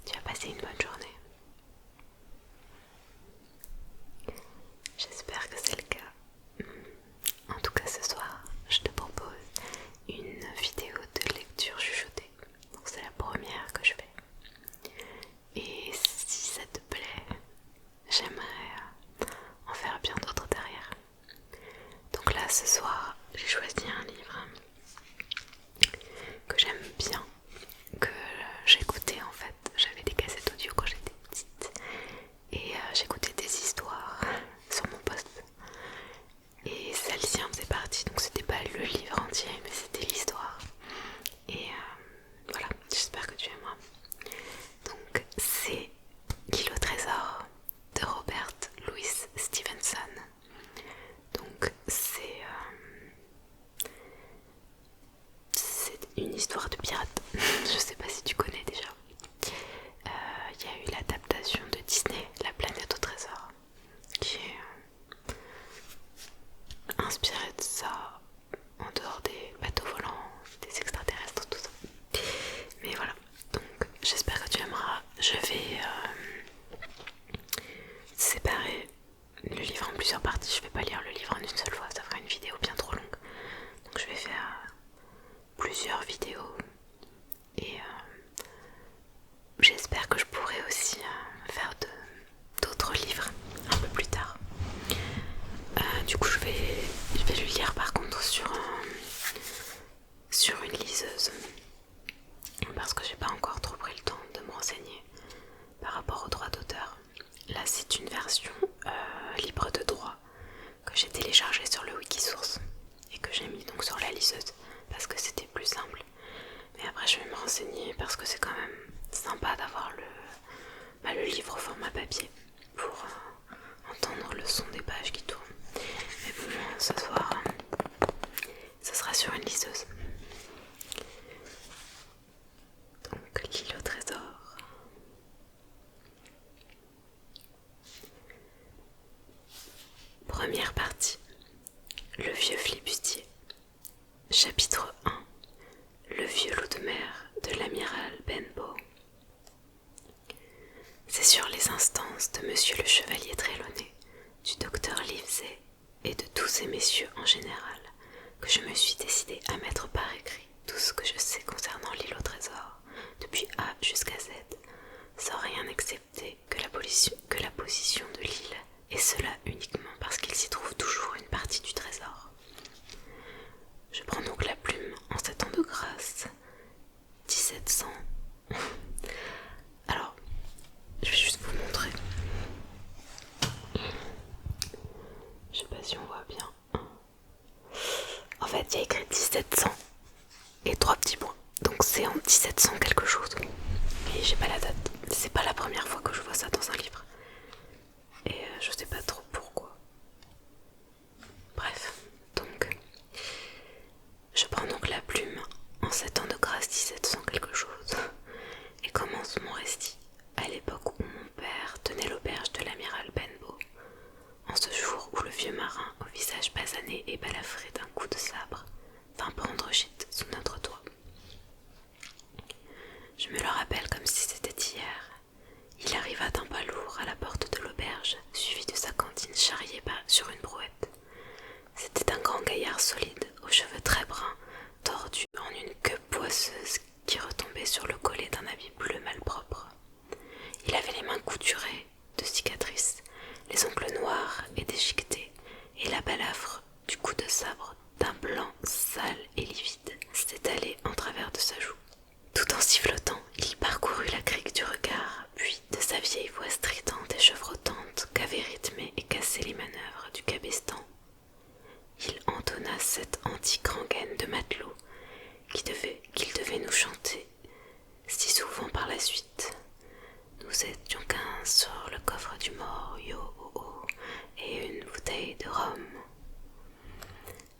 tu as passé une bonne journée. J'espère que c'est le cas. En tout cas, ce soir, je te propose une vidéo de lecture chuchotée. Donc c'est la première que je fais. Et si ça te plaît, j'aimerais en faire bien d'autres derrière. Donc là, ce soir, j'ai choisi un livre que j'aime bien, que j'écoutais en fait. J'avais des cassettes audio quand j'étais petite et j'écoutais des histoires sur mon poste. Et celle-ci en faisait partie, donc c'était pas le livre entier, mais c'était l'histoire. Et voilà, j'espère que tu aimeras. Donc c'est L'île au trésor de Robert Louis Stevenson. Donc c'est une histoire de pirate. Je sais pas si tu connais déjà. Il y a eu l'adaptation de Disney, La planète au trésor, qui est inspirée de ça, en dehors des bateaux volants, des extraterrestres, tout ça. Mais voilà, donc j'espère que tu aimeras. Je vais séparer le livre en plusieurs parties. Je vais pas lire le livre en une seule fois, ça fera une vidéo bien trop longue. Donc je vais faire plusieurs vidéos et j'espère que je pourrai aussi faire d'autres livres un peu plus tard. Du coup je vais le lire par contre sur une liseuse parce que j'ai pas encore trop pris le temps de me renseigner par rapport aux droits d'auteur. Là c'est une version libre de droit que j'ai téléchargée sur le Wikisource et que j'ai mis donc sur la liseuse parce que c'était plus simple. Mais après je vais me renseigner parce que c'est quand même sympa d'avoir le livre au format papier pour entendre le son des pages qui tournent. Mais bon, ce soir, ce sera sur une liseuse. Donc L'île au trésor. Première partie. Le vieux flibustier. Chapitre 1. Le vieux loup de mer de l'amiral Benbow. C'est sur les instances de monsieur le chevalier Trelawney, du docteur Livesey et de tous ces messieurs en général que je me suis décidé à mettre par écrit tout ce que je sais concernant l'île au trésor, depuis A jusqu'à Z, sans rien excepter que la position de l'île, et cela uniquement parce qu'il s'y trouve toujours une partie du trésor. Je prends donc la plume en 7 ans de grâce, 1700. Alors, je vais juste vous montrer. Je sais pas si on voit bien. En fait, il y a écrit 1700 et 3 petits points. Donc c'est en 1700 quelque chose. Et j'ai pas la date. C'est pas la première fois que je vois ça dans un livre. Et je sais pas trop pourquoi. Bref, donc je prends donc la plume en 7 ans de grâce 1700 quelque chose et commence mon récit à l'époque où mon père tenait l'auberge de l'amiral Benbow, en ce jour où le vieux marin au visage basané et balafré d'un coup de sabre vint prendre gîte sous notre toit. Je me le rappelle comme si c'était hier. Il arriva d'un pas lourd à la porte de l'auberge, suivi de sa cantine charriée sur une brouette. C'était un grand gaillard solide, aux cheveux très bruns, tordus en une queue poisseuse qui retombait sur le collet d'un habit bleu malpropre. Il avait les mains couturées de cicatrices, les ongles noirs et déchiquetés, et la balafre du coup de sabre d'un blanc sale et livide s'étalait en travers de sa joue. Tout en sifflotant, il parcourut la crique du regard, puis de sa vieille voix stridente et chevrotante qu'avaient rythmé et cassé les manœuvres du cabestan, il entonna cette antique rengaine de matelot qu'il devait nous chanter si souvent par la suite. Nous étions 15 sur le coffre du mort, yo oh oh, et une bouteille de rhum.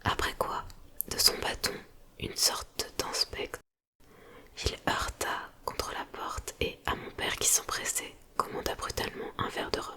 Après quoi, de son bâton, une sorte d'inspecte, il heurta contre la porte et, à mon père qui s'empressait, commanda brutalement un verre de rhum.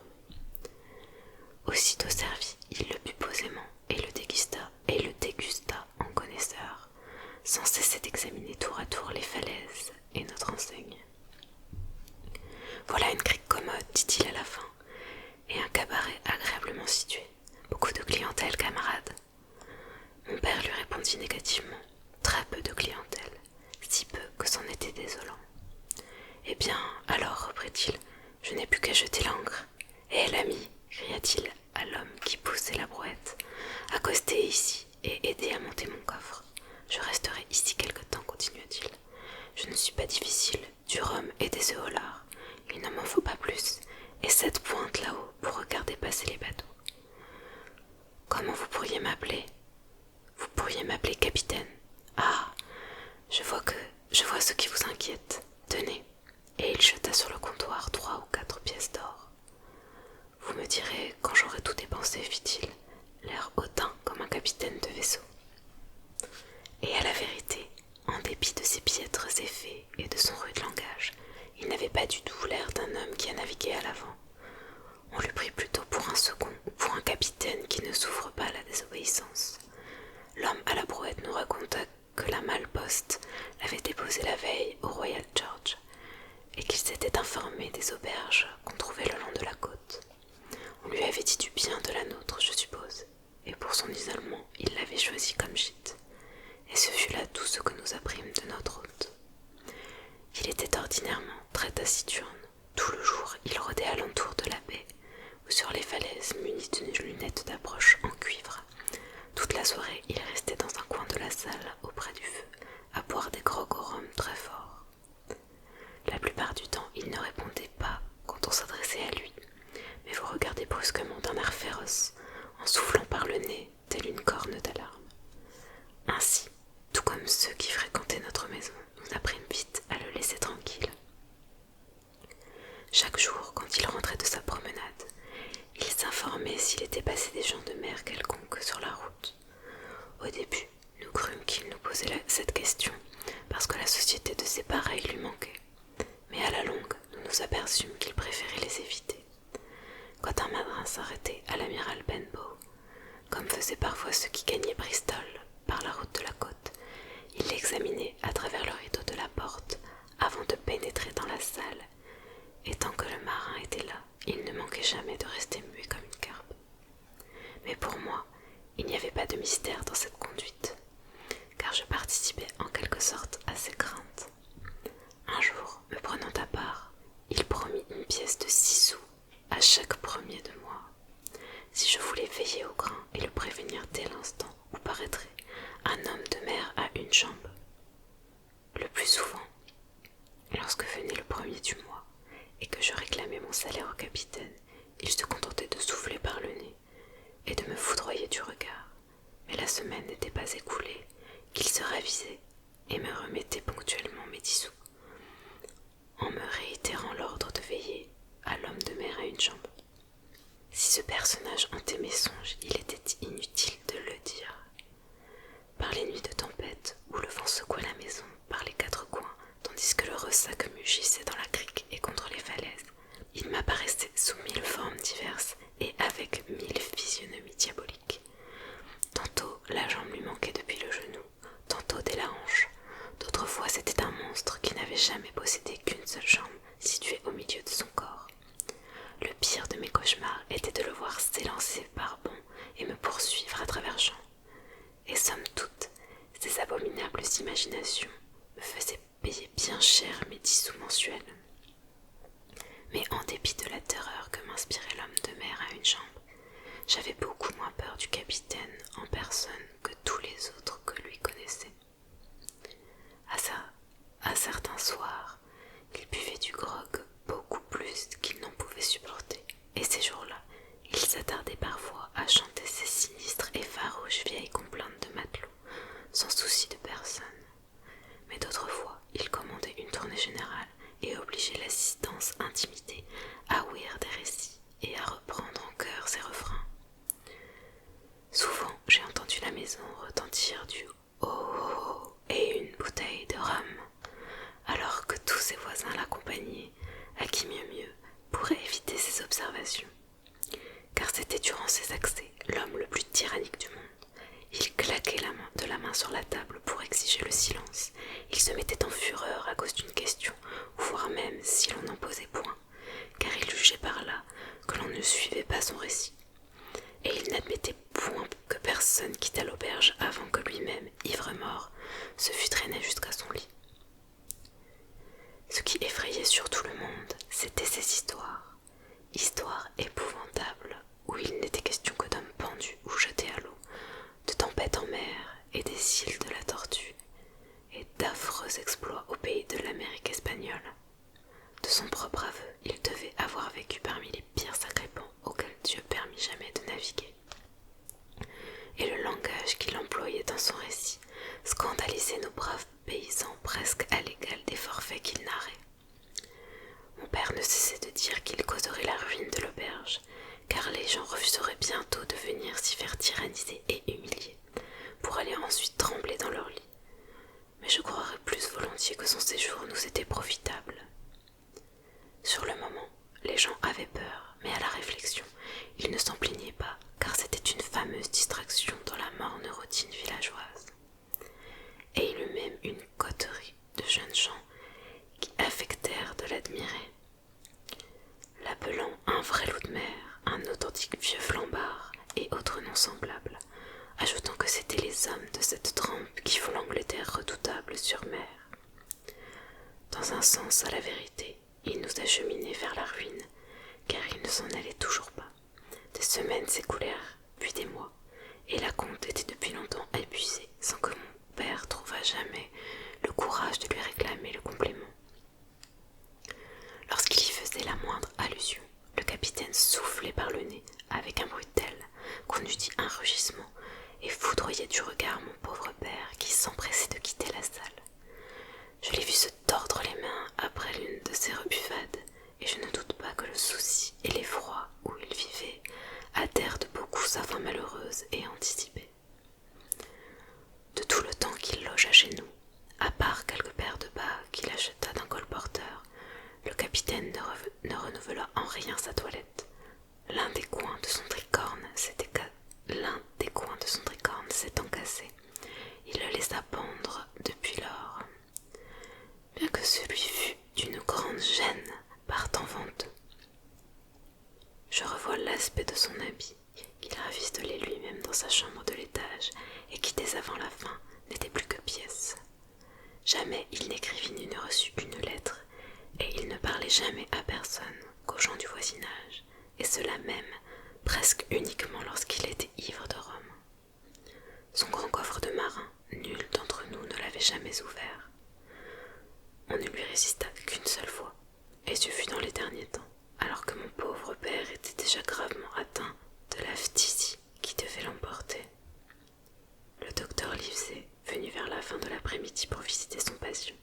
pas du tout l'air d'un homme qui a navigué à l'avant. On le prit plutôt pour un second ou pour un capitaine qui ne souffre pas la désobéissance. L'homme à la brouette nous raconta que la malle-poste l'avait déposé la veille au Royal George et qu'il s'était informé des auberges qu'on trouvait le long de la côte. On lui avait dit du bien de la nôtre, je suppose, et pour son isolement, il l'avait choisi comme gîte. Et ce fut là tout ce que nous apprîmes de notre hôte. Il était ordinairement très taciturne. Tout le jour, il rôdait alentour de la baie ou sur les falaises muni d'une lunette d'approche en cuivre. Toute la soirée, il restait dans un coin de la salle auprès du feu, à boire des grogs au rhum très fort. La plupart du temps, il ne répondait pas quand on s'adressait à lui, mais vous regardait brusquement d'un air féroce, en soufflant par le nez, telle une corne d'alarme. Ainsi, tout comme ceux qui fréquentaient notre maison, nous apprîmes vite à le laisser tranquille. Chaque jour, quand il rentrait de sa promenade, il s'informait s'il était passé des gens de mer quelconques sur la route. Au début, nous crûmes qu'il nous posait cette question parce que la société de ses pareils lui manquait, mais à la longue, nous nous aperçûmes qu'il préférait les éviter. Quand un marin s'arrêtait à l'amiral Benbow, comme faisaient parfois ceux qui gagnaient Bristol par la route de la côte, il l'examinait à travers le rideau de la porte avant de pénétrer dans la salle, et tant que le marin était là, il ne manquait jamais de rester muet comme une carpe. Mais pour moi, il n'y avait pas de mystère dans cette conduite, car je participais en quelque sorte à ses craintes. Un jour, me prenant à part, il promit une pièce de 6 sous à chaque premier de mois, si je voulais veiller au grain et le prévenir dès l'instant où paraîtrait un homme de mer à une jambe. Le plus souvent, lorsque venait le premier du mois et que je réclamais mon salaire au capitaine, il se contentait de souffler par le nez et de me foudroyer du regard, mais la semaine n'était pas écoulée qu'il se ravisait et me remettait ponctuellement mes 10 sous, en me réitérant l'ordre de veiller à l'homme de mer à une jambe. Si ce personnage hantait mes songes, il était inutile de le dire. Par les nuits de tempête, où le vent secouait la maison par les 4 coins, tandis que le ressac mugissait dans la crique et contre les falaises, il m'apparaissait sous 1000 formes diverses et avec 1000 physionomies diaboliques. Tantôt la jambe lui manquait depuis le genou, tantôt dès la hanche. D'autres fois c'était un monstre qui n'avait jamais possédé qu'une seule jambe située au milieu de son corps. Le pire de mes cauchemars était de le voir s'élancer par bonds et me poursuivre à travers champs. Et somme toute, ces abominables imaginations me faisaient payer bien cher mes 10 sous mensuels. Mais en dépit de la terreur que m'inspirait l'homme de mer à une jambe, j'avais beaucoup moins peur du capitaine en personne que tous les autres que lui connaissaient. À certains soirs, il buvait du grog beaucoup plus qu'il n'en pouvait supporter, et ces jours-là, il s'attardait parfois à chanter ces sinistres et farouches vieilles complaintes de matelots, sans souci de personne. Mais d'autres fois, il commandait une tournée générale et obligeait l'assistance intimidée à ouïr des récits et à reprendre en chœur ses refrains. Souvent, j'ai entendu la maison retentir du « oh oh oh » et une bouteille de rhum, alors que tous ses voisins l'accompagnaient, à qui mieux pourrait éviter ses observations. Car c'était durant ces accès l'homme le plus tyrannique du monde. Il claquait de la main sur la table pour exiger le silence. Il se mettait en fureur à cause d'une question, voire même si l'on n'en posait point, car il jugeait par là que l'on ne suivait pas son récit. Et il n'admettait point que personne quittât l'auberge avant que lui-même, ivre-mort, se fût traîné jusqu'à son lit. Ce qui effrayait surtout le monde, c'étaient ces histoires épouvantables où il n'était question que d'hommes pendus ou jetés à l'eau, de tempêtes en mer et des îles de la Tortue, et d'affreux exploits au pays de l'Amérique espagnole. De son propre aveu, il devait avoir vécu parmi les pires sacripants auxquels Dieu permit jamais de naviguer. Et le langage qu'il employait dans son récit scandalisait nos braves paysans presque à l'égal des forfaits qu'il narrait. Mon père ne cessait de dire qu'il causerait la ruine de l'auberge, car les gens refuseraient bientôt de venir s'y faire tyranniser et humilier, pour aller ensuite trembler dans leur lit. Mais je croirais plus volontiers que son séjour nous était profitable. sens à la vérité, il nous acheminait vers la ruine, car il ne s'en allait toujours pas. Des semaines s'écoulèrent, puis des mois, et la compte était depuis longtemps épuisée, sans que mon père trouvât jamais le courage de lui réclamer le complément. Lorsqu'il y faisait la moindre allusion, le capitaine soufflait par le nez avec un bruit tel qu'on eût dit un rugissement, et foudroyait du regard mon pauvre père qui s'empressait de quitter la salle. Je l'ai vu se tordre les mains après l'une de ces rebuffades, et je ne doute pas que le souci et l'effroi où il vivait hâtèrent de beaucoup sa fin malheureuse et anticipée. De tout le temps qu'il logea chez nous, à part quelques paires de bas qu'il acheta d'un colporteur, le capitaine ne renouvela en rien sa toilette. L'un des coins de son tricorne s'étant cassé. Il le laissa pendre depuis lors. Bien que celui fût d'une grande gêne par temps venteux. Je revois l'aspect de son habit, qu'il rafistolait lui-même dans sa chambre de l'étage, et qui dès avant la fin n'était plus que pièce. Jamais il n'écrivit ni ne reçut une lettre, et il ne parlait jamais à personne qu'aux gens du voisinage, et cela même presque uniquement lorsqu'il était ivre de rhum. Son grand coffre de marin, nul d'entre nous ne l'avait jamais ouvert. On ne lui résista qu'une seule fois, et ce fut dans les derniers temps, alors que mon pauvre père était déjà gravement atteint de la phtisie qui devait l'emporter. Le docteur Livesey, venu vers la fin de l'après-midi pour visiter son patient,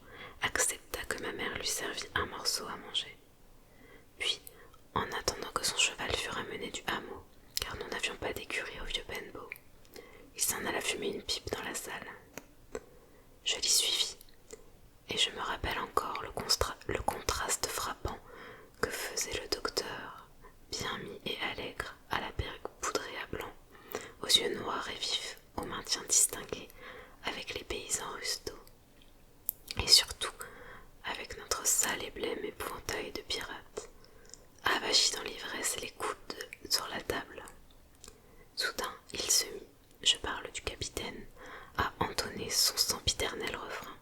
accepta que ma mère lui servît un morceau à manger. Puis, en attendant que son cheval fût ramené du hameau, car nous n'avions pas d'écurie au vieux Benbow, il s'en alla fumer une pipe dans la salle. Je l'y suivis, et je me rappelle encore le contraste frappant que faisait le docteur, bien mis et allègre, à la perruque poudrée à blanc, aux yeux noirs et vifs, au maintien distingué, avec les paysans rustaux, et surtout avec notre sale et blême épouvantail de pirate, avachi dans l'ivresse et les coudes sur la table. Soudain, il se mit, je parle du capitaine, à entonner son sempiternel refrain.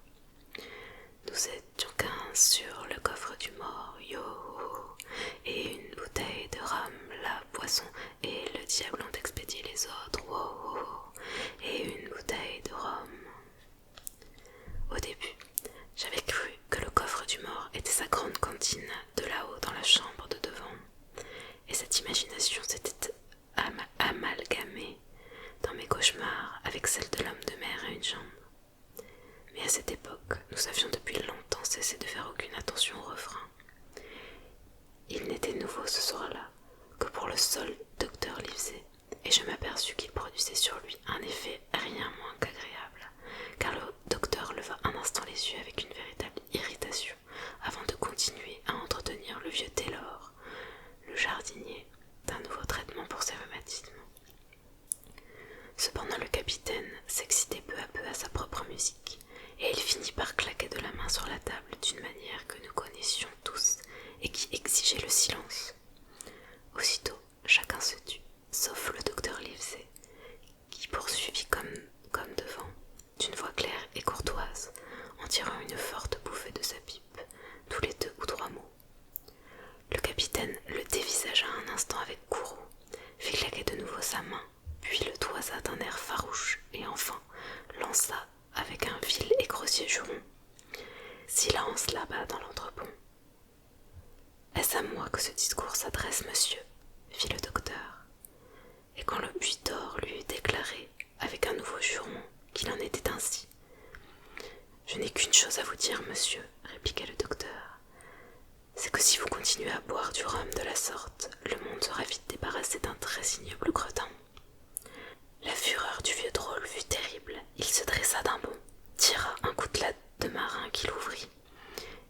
Nous étions 15 sur le coffre du mort, yo, et une bouteille de rhum, la boisson, et le diable ont expédié les autres, wow, et une bouteille de rhum. Au début, j'avais cru que le coffre du mort était sa grande cantine de là-haut dans la chambre de devant, et cette imagination s'était amalgamée dans mes cauchemars avec celle de l'homme de mer à une jambe. Mais à cette époque, nous avions depuis longtemps cessé de faire aucune attention au refrain. Il n'était nouveau ce soir-là que pour le seul docteur Livesey, et je m'aperçus qu'il produisait sur lui un effet rien moins qu'agréable, car le docteur leva un instant les yeux avec une véritable irritation, avant de continuer à entretenir le vieux Taylor, le jardinier, d'un nouveau traitement pour ses rhumatismes. Cependant le capitaine s'excitait peu à peu à sa propre musique, et il finit par claquer de la main sur la table d'une manière que nous connaissions tous et qui exigeait le silence. Aussitôt, chacun se tut, sauf le docteur Livesey, qui poursuivit comme devant, d'une voix claire et courtoise, en tirant une forte bouffée de sa pipe, tous les 2 ou 3 mots. Le capitaine le dévisagea un instant avec courroux, fit claquer de nouveau sa main, puis le toisa d'un air farouche, et enfin lança avec un vil et grossier juron. « Silence là-bas dans l'entrepont. »« Est-ce à moi que ce discours s'adresse, monsieur ?» fit le docteur. Et quand le buis d'or lui eut déclaré, avec un nouveau juron, qu'il en était ainsi. « Je n'ai qu'une chose à vous dire, monsieur, » répliqua le docteur. « C'est que si vous continuez à boire du rhum de la sorte, le monde sera vite débarrassé d'un très ignoble gredin. » La fureur du vieux drôle fut terrible. Il se dressa d'un bond, tira un coutelas de marin qu'il ouvrit,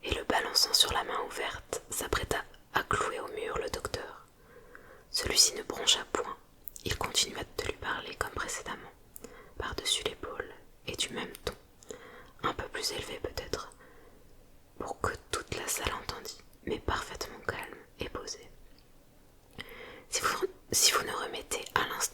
et le balançant sur la main ouverte, s'apprêta à clouer au mur le docteur. Celui-ci ne broncha point. Il continua de lui parler comme précédemment, par-dessus l'épaule, et du même ton, un peu plus élevé peut-être, pour que toute la salle entendît, mais parfaitement calme et posé. Si vous ne remettez à l'instant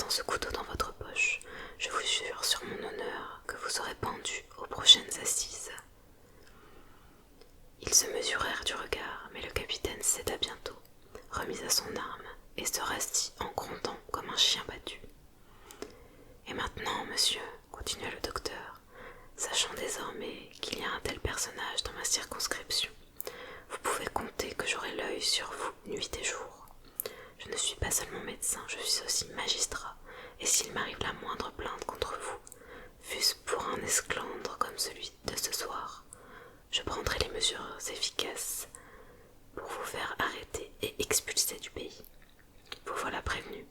distraire du regard, mais le capitaine céda bientôt, remis à son arme, et se rassit en grondant comme un chien battu. Et maintenant, monsieur, continua le docteur, sachant désormais qu'il y a un tel personnage dans ma circonscription, vous pouvez compter que j'aurai l'œil sur vous nuit et jour. Je ne suis pas seulement médecin, je suis aussi magistrat, et s'il m'arrive la moindre plainte contre vous, fût-ce pour un esclandre comme celui de ce soir, je prendrai les mesures efficaces pour vous faire arrêter et expulser du pays. Vous voilà prévenu.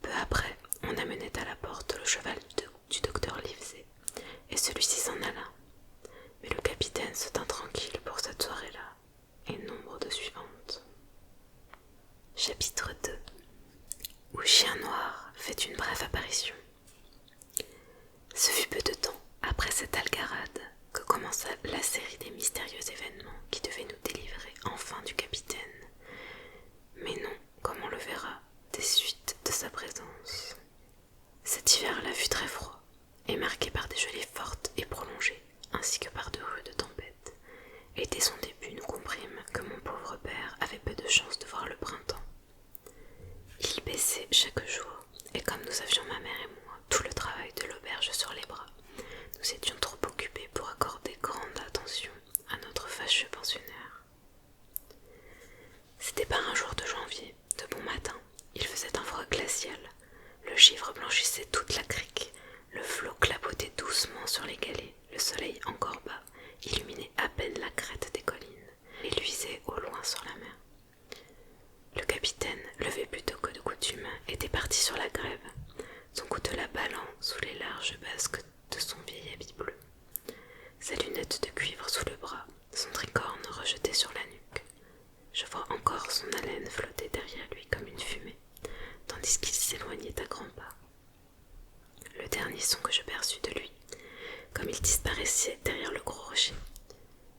Peu après, on amenait à la porte le cheval du docteur Livesey, et celui-ci s'en alla. Mais le capitaine se tint tranquille pour cette soirée-là, et nombre de suivantes. Chapitre 2, où Chien Noir fait une brève apparition. Ce fut peu de temps après cette algarade que commença la série des mystérieux événements qui devaient nous délivrer enfin du capitaine, mais non, comme on le verra, des suites de sa présence. Cet hiver-là fut très froid, et marqué par des gelées fortes et prolongées, ainsi que par de rudes tempêtes, et dès son début nous comprîmes que mon pauvre père avait peu de chance de voir le printemps. Il baissait chaque jour, et comme nous avions, ma mère et moi, tout le travail de l'auberge sur les bras, nous étions trop occupés pour accorder grande attention à notre fâcheux pensionnaire. C'était par un jour de janvier, de bon matin, il faisait un froid glacial, le givre blanchissait toute la crique, le flot clapotait doucement sur les galets, le soleil encore bas illuminait à peine la crête des collines et luisait au loin sur la mer. Le capitaine, levé plus tôt que de coutume, était parti sur la grève, son coutelas ballant sous les larges basques de son vieil habit bleu, sa lunette de cuivre sous le bras, son tricorne rejeté sur la nuque. Je vois encore son haleine flotter derrière lui comme une fumée, tandis qu'il s'éloignait à grands pas. Le dernier son que je perçus de lui, comme il disparaissait derrière le gros rocher,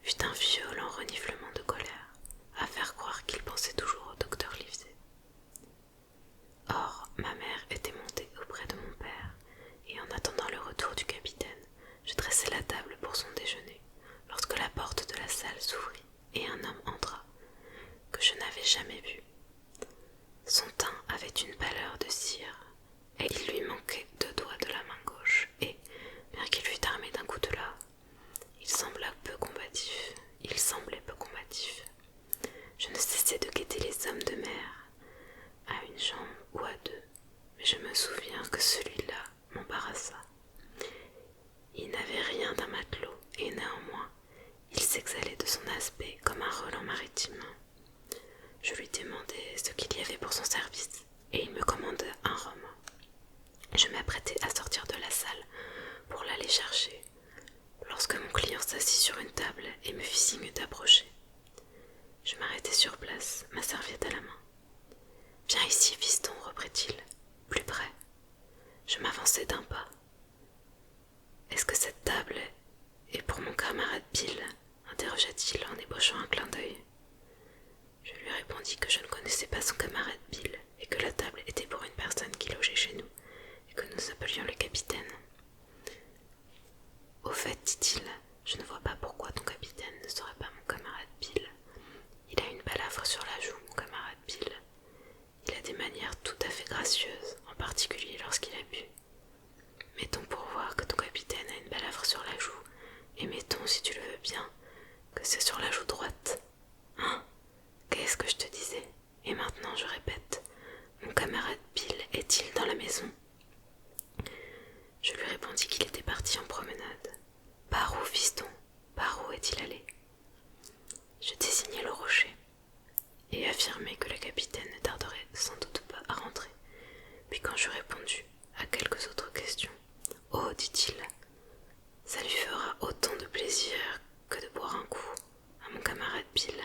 fut un violent reniflement de colère, à faire croire qu'il pensait toujours au docteur Livesey. Or, ma mère était montée auprès de mon père, et en attendant le retour du capitaine, je dressai la table pour son déjeuner, lorsque la porte de la salle s'ouvrit et un homme entra, que je n'avais jamais vu. Son teint avait une pâleur de cire, et il lui manquait 2 doigts de la main gauche, et, bien qu'il fût armé d'un coutelas, il semblait peu combatif. Je ne cessais de guetter les hommes de mer, à une jambe ou à 2, mais je me souviens que celui-là m'embarrassa. Il n'avait rien d'un matelot, et néanmoins, il s'exhalait de son aspect comme un Roland maritime. Je lui demandai ce qu'il y avait pour son service, et il me commanda un rhum. Je m'apprêtais à sortir de la salle pour l'aller chercher, lorsque mon client s'assit sur une table et me fit signe d'approcher. Je m'arrêtai sur place, ma serviette à la main. « Viens ici, fiston, reprit-il, plus près. » Je m'avançai d'un pas. « Est-ce que cette table est pour mon camarade Bill ?» interrogea-t-il en ébauchant un clin d'œil. Je lui répondis que je ne connaissais pas son camarade Bill et que la table était pour une personne qui logeait chez nous et que nous appelions le capitaine. « Au fait, dit-il, je ne vois pas pourquoi ton capitaine ne serait pas mon camarade Bill. Il a une balafre sur la joue, mon camarade Bill. Il a des manières tout à fait gracieuses, en particulier lorsqu'il a bu. Mettons pour voir que ton capitaine a une balafre sur la joue, et mettons, si tu le veux bien, que c'est sur la joue droite. Hein? Qu'est-ce que je te disais? Et maintenant, je répète, mon camarade Bill est-il dans la maison? » Je lui répondis qu'il était parti en promenade. « Par où, fiston? Par où est-il allé ?» Je désignai le rocher et affirmai que le capitaine ne tarderait sans doute pas à rentrer. Puis quand j'eus répondu à quelques autres questions, « Oh, dit-il, ça lui fera autant de plaisir que de boire un coup à mon camarade Bill. »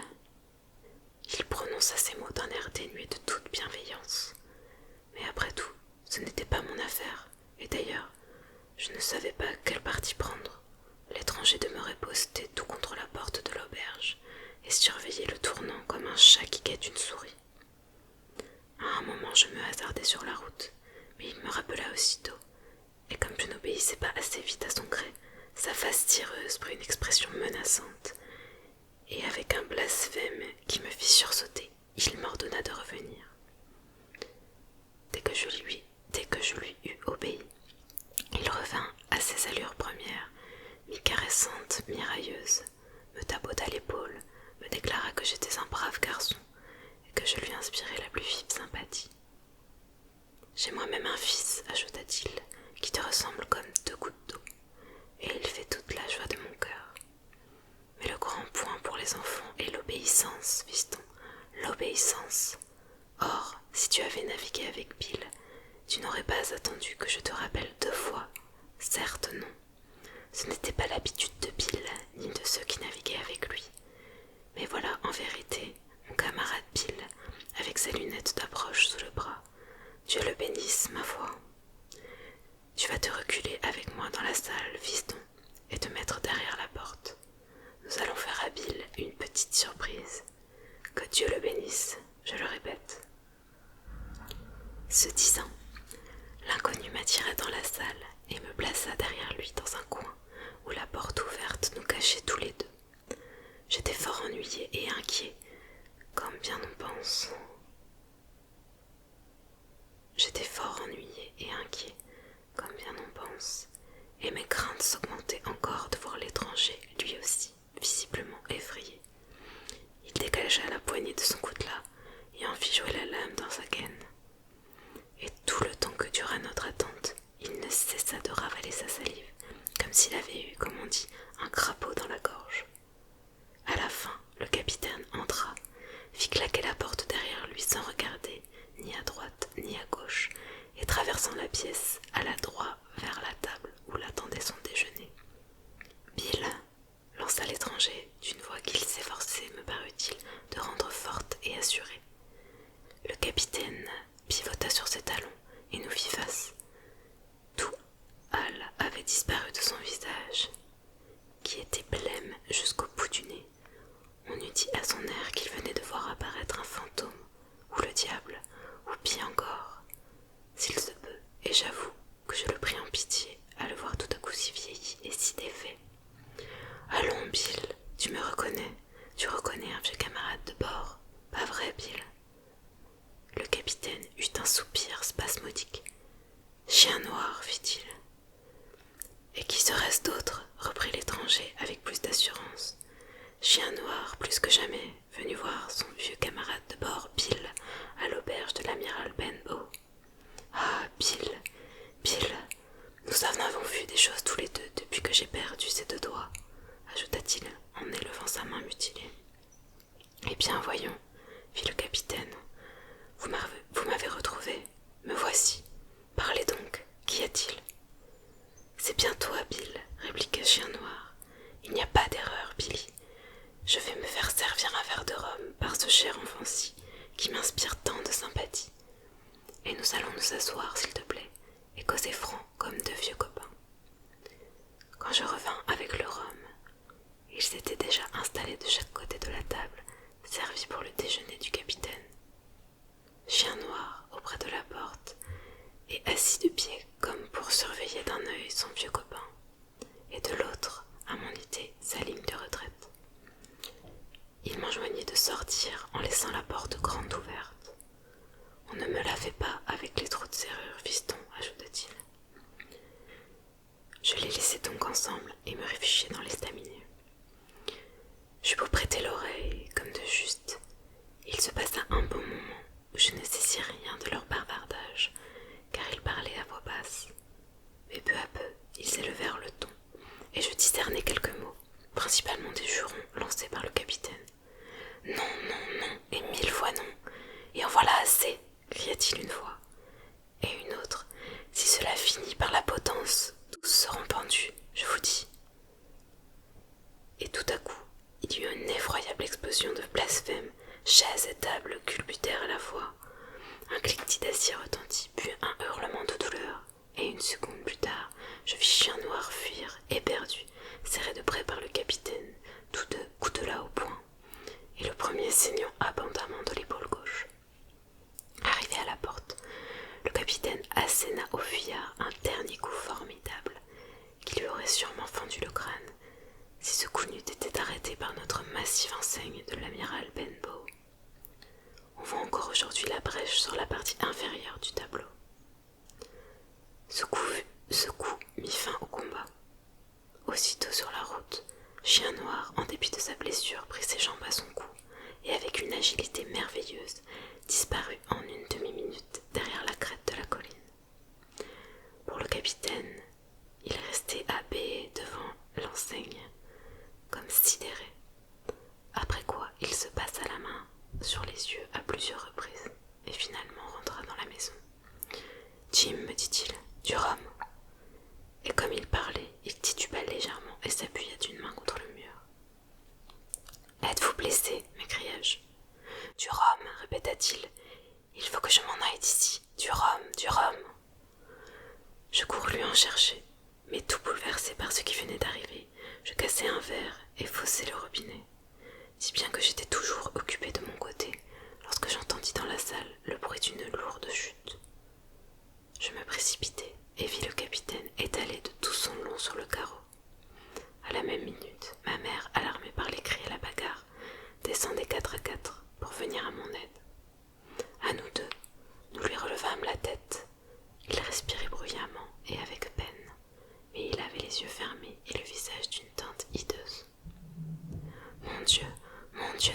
Il prononça ces mots d'un air dénué de toute bienveillance. Mais après tout, ce n'était pas mon affaire, et d'ailleurs, je ne savais pas quel parti prendre. L'étranger demeurait posté tout contre la porte de l'auberge et surveillait le tournant comme un chat qui guette une souris. À un moment, je me hasardai sur la route, mais il me rappela aussitôt, et comme je n'obéissais pas assez vite à son gré, sa face tireuse prit une expression menaçante, et que j'étais un brave garçon et que je lui inspirais la plus vive sympathie. J'ai moi-même un fils, ajouta-t-il, qui te ressemble comme 2 gouttes d'eau, et il fait toute la joie de mon cœur. Mais le grand point pour les enfants est l'obéissance, fiston, l'obéissance. Or, si tu avais navigué avec Bill, tu n'aurais pas attendu que je te rappelle 2 fois. Certes non. Ce n'était pas l'habitude de Bill, ni de ceux qui naviguaient avec lui. Mais voilà, en vérité, mon camarade Bill, avec sa lunette d'approche sous le bras. Dieu le bénisse, ma foi. Tu vas te reculer avec moi dans la salle, fiston, et te mettre derrière la porte. Nous allons faire à Bill une petite surprise. Que Dieu le bénisse, je le répète. Ce disant, l'inconnu m'attira dans la salle et me plaça derrière lui dans un coin où la porte ouverte nous cachait tous les deux. J'étais fort ennuyé et inquiet, comme bien on pense. Et mes craintes s'augmentaient encore de voir l'étranger, lui aussi, visiblement effrayé. Il dégagea la poignée de son coutelas et en fit jouer la lame dans sa gaine. Et tout le temps que dura notre attente, il ne cessa de ravaler sa salive, comme s'il avait eu, comme on dit, un crapaud dans la gorge. À la fin, le capitaine entra, fit claquer la porte derrière lui sans regarder, ni à droite ni à gauche, et traversant la pièce, alla droit vers la table où l'attendait son déjeuner. Bill, lança l'étranger d'une voix qu'il s'efforçait, me parut-il, de rendre forte et assurée. Le capitaine pivota sur ses talons et nous fit face. Tout hâle avait disparu de son visage, qui était blême jusqu'au bout du nez. On eût dit à son air qu'il venait de voir apparaître un fantôme, ou le diable, ou pis encore, s'il se peut, et j'avoue que je le pris en pitié à le voir tout à coup si vieilli et si défait. Allons, Bill, tu me reconnais, tu reconnais un vieux camarade de bord, pas vrai, Bill? Le capitaine eut un soupir spasmodique. Chien noir, fit-il. Et qui serait-ce d'autre? Reprit l'étranger avec plus d'assurance. Chien noir, plus que jamais, venu voir son vieux camarade de bord, Bill, à l'auberge de l'amiral Benbow. Ah, Bill, Bill, nous en avons vu des choses tous les deux depuis que j'ai perdu ces 2 doigts, ajouta-t-il en élevant sa main mutilée. Eh bien, voyons, fit le capitaine, vous m'avez retrouvé, me voici. Parlez donc, qu'y a-t-il? C'est bien toi, Bill, répliqua Chien Noir. Il n'y a pas d'erreur, Billy. Je vais me faire servir un verre de rhum par ce cher enfant-ci qui m'inspire tant de sympathie. Et nous allons nous asseoir, s'il te plaît, et causer franc comme 2 vieux copains. Quand je revins avec le rhum, ils s'étaient déjà installés de chaque côté de la table, servis pour le déjeuner du capitaine. Chien Noir auprès de la porte, et assis de pied comme pour surveiller d'un œil son vieux copain, et de l'autre, à mon idée, sa ligne de retraite. Il m'enjoignit de sortir en laissant la porte grande ouverte. On ne me la fait pas avec les trous de serrure, fiston, ajouta-t-il. Je les laissai donc ensemble et me réfugiai dans l'estaminet. J'eus beau prêter l'oreille, comme de juste, il se passa un bon moment où je ne saisis rien de leur bavardage, car ils parlaient à voix basse. Mais peu à peu, ils élevèrent le ton, et je discernai quelques mots, principalement des jurons lancés par le capitaine. Non, non, non, et 1000 fois non, et en voilà assez, cria-t-il une fois. Et une autre, si cela finit par la potence, tous seront pendus, je vous dis. Et tout à coup, il y eut une effroyable explosion de blasphème, chaises et tables culbutèrent à la fois. Un cliquetis d'acier retentit, puis un hurlement de douleur, et une seconde plus tard, je vis Chien Noir fuir, éperdu, serré de près par le capitaine, tous 2 coutelas au poing, et le premier saignant abondamment de l'épaule gauche. Arrivé à la porte, le capitaine asséna au fuyard un dernier coup formidable, qui lui aurait sûrement fendu le crâne, si ce coup n'eût été arrêté par notre massive enseigne de l'amiral Benbow. On voit encore aujourd'hui la brèche sur la partie inférieure du tableau. Ce coup mit fin au combat. Aussitôt sur la route, Chien Noir, en dépit de sa blessure, prit ses jambes à son cou agilité merveilleuse, disparut en une demi-minute derrière la crête de la colline. Pour le capitaine, il restait abbé devant l'enseigne, comme sidéré, après quoi il se passa la main sur les yeux à plusieurs reprises et finalement rentra dans la maison. « Jim, me dit-il, du rhum ?» Et comme il parlait, il tituba légèrement et s'appuya d'une main contre le mur. « Êtes-vous blessé ?» m'écriai-je. « Du rhum, répéta-t-il. Il faut que je m'en aille d'ici. Du rhum, du rhum. » Je courus lui en chercher, mais tout bouleversé par ce qui venait d'arriver, je cassai un verre et faussai le robinet, si bien que j'étais toujours occupé de mon côté lorsque j'entendis dans la salle le bruit d'une lourde chute. Je me précipitai et vis le capitaine étalé de tout son long sur le carreau. À la même minute, ma mère, alarmée par les cris et la bagarre, descendait 4 à 4 pour venir à mon aide. À nous deux, nous lui relevâmes la tête. Il respirait bruyamment et avec peine, mais il avait les yeux fermés et le visage d'une teinte hideuse. « Mon Dieu !»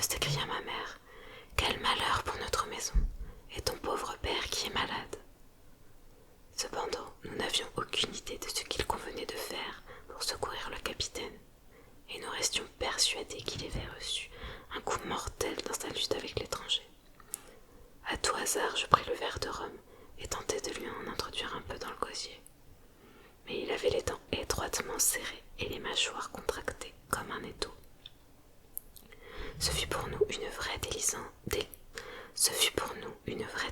s'écria ma mère. « Quel malheur pour notre maison, et ton pauvre père qui est malade !» Cependant, nous n'avions aucune idée de ce qu'il convenait de faire pour secourir le capitaine, et nous restions persuadés qu'il avait reçu un coup mortel dans sa lutte avec l'étranger. À tout hasard, je pris le verre de rhum et tentai de lui en introduire un peu dans le gosier. Mais il avait les dents étroitement serrées et les mâchoires contractées comme un étau. Ce fut pour nous une vraie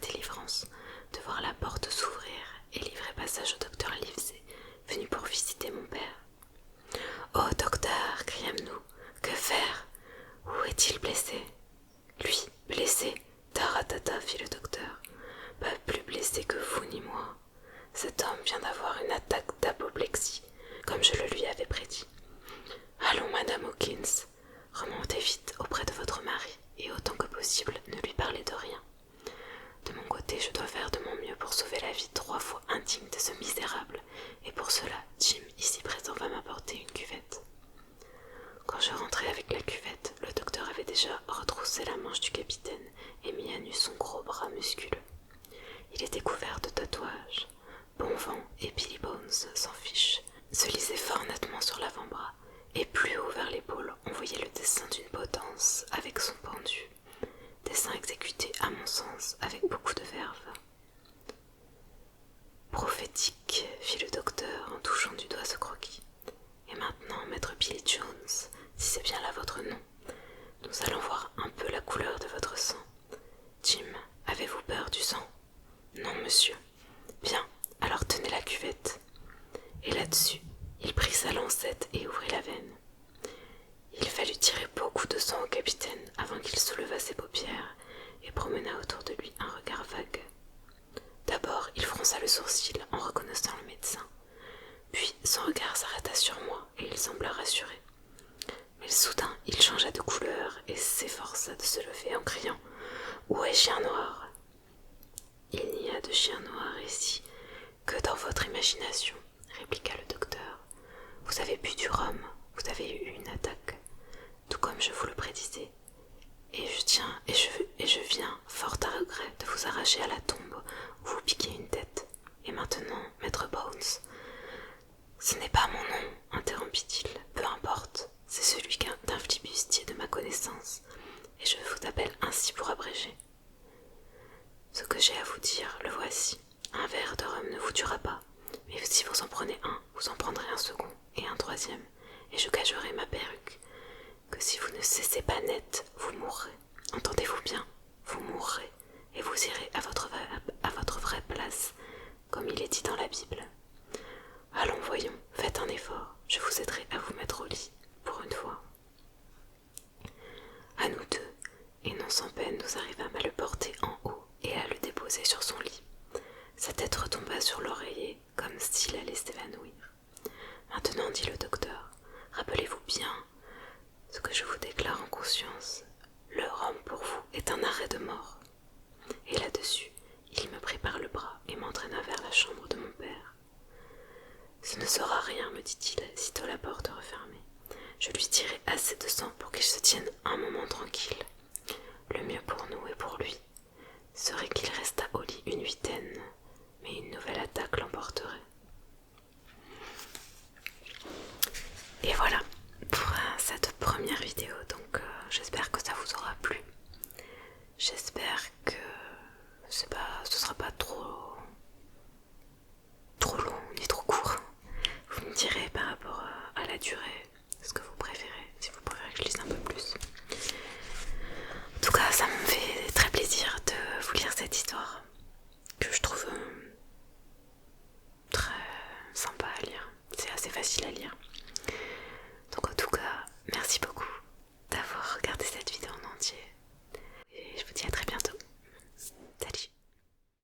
délivrance de voir la porte s'ouvrir et livrer passage au docteur Livesey, venu pour visiter mon père. « Oh, docteur !» criâmes-nous. « Que faire ? Où est-il blessé ?»« Lui, blessé ?» Taratata, fit le docteur. « Pas plus blessé que vous ni moi. Cet homme vient d'avoir une attaque d'apoplexie, comme je le lui avais prédit. Allons, Madame Hawkins, remontez vite auprès de votre mari, et autant que possible, ne lui parlez de rien. De mon côté, je dois faire de mon mieux pour sauver la vie 3 fois indigne de ce misérable, et pour cela, Jim, ici présent, va m'apporter une cuvette. » Quand je rentrai avec la cuvette, le docteur avait déjà retroussé la manche du capitaine et mis à nu son gros bras musculeux. Il était couvert de tatouages. Bonvent et Billy Bones s'en fiche, se lisaient fort nettement sur l'avant-bras, et plus haut vers l'épaule, on voyait le dessin d'une potence avec son pendu. Dessin exécuté, à mon sens, avec beaucoup de verve. « Prophétique, fit le docteur en touchant du doigt ce croquis. Et maintenant, maître Billy Jones, si c'est bien là votre nom, nous allons voir un peu la couleur de votre sang. Jim, avez-vous peur du sang ? Non, monsieur. Bien, alors tenez la cuvette. » Et là-dessus, il prit sa lancette et ouvrit la veine. Il fallut tirer beaucoup de sang au capitaine avant qu'il soulevât ses paupières et promena autour de lui un regard vague. D'abord, il fronça le sourcil en reconnaissant le médecin. Puis son regard s'arrêta sur moi et il sembla rassuré. Mais soudain, il changea de couleur et s'efforça de se lever en criant « Où est Chien Noir ?» Il n'y a de chien noir ici que dans votre imagination, répliqua le docteur. Vous avez bu du rhum, vous avez eu une attaque, tout comme je vous le prédisais. Et je viens, fort à regret, de vous arracher à la tombe où vous piquez une tête. Et maintenant, maître Bones, ce n'est pas mon nom, interrompit-il, peu importe, c'est celui d'un flibustier de ma connaissance, et je vous appelle ainsi pour abréger. Ce que j'ai à vous dire, le voici. Un verre de rhum ne vous tuera pas, mais si vous en prenez un, vous en prendrez un second et un troisième, et je gagerai ma perruque que si vous ne cessez pas net, vous mourrez. Entendez-vous bien, vous mourrez, et vous irez à votre vraie place, comme il est dit dans la Bible. Allons, voyons, faites un effort, je vous aiderai à vous mettre au lit, pour une fois. À nous deux, et non sans peine, nous arrivâmes à le porter en haut et à le déposer sur son lit. Sa tête retomba sur l'oreiller, comme s'il allait s'évanouir. Maintenant, dit le docteur, rappelez-vous bien ce que je vous déclare en conscience. Le rhum pour vous est un arrêt de mort. Et là-dessus, il me prit par le bras et m'entraîna vers la chambre de mon père. Ce ne sera rien, me dit-il, sitôt la porte refermée. Je lui tirai assez de sang pour qu'il se tienne un moment tranquille. Le mieux la durée, ce que vous préférez, si vous préférez que je lise un peu plus. En tout cas, ça me fait très plaisir de vous lire cette histoire que je trouve très sympa à lire. C'est assez facile à lire. Donc en tout cas, merci beaucoup d'avoir regardé cette vidéo en entier.